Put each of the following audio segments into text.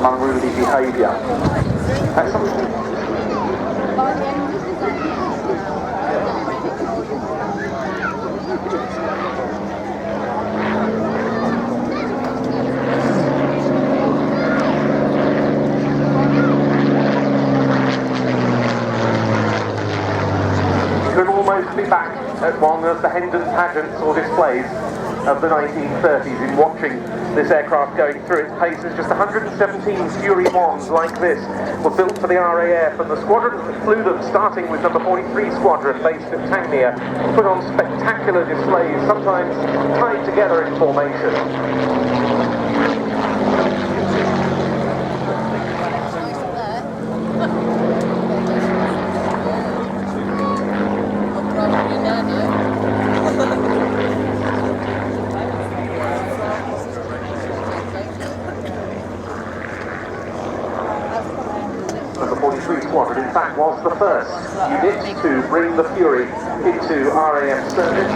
unruly behaviour. That's something. Could almost be back at one of the Hendon pageants or displays of the 1930s in watching this aircraft going through its paces. Just 117 Fury 1s like this were built for the RAF, and the squadron that flew them, starting with number 43 Squadron based at Tangmere, put on spectacular displays, sometimes tied together in formation. Squadron, in fact, was the first unit to bring the Fury into RAF service.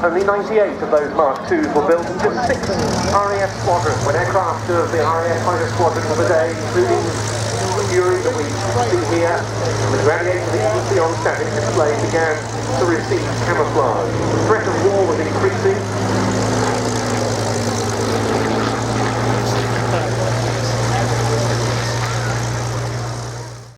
Only 98 of those Mark IIs were built, and just 6 RAF squadrons, when aircraft of the RAF fighter squadron of the day, including the Fury that we see here, and the Gladiator that you can see on static display, began to receive camouflage. The threat of war was increasing,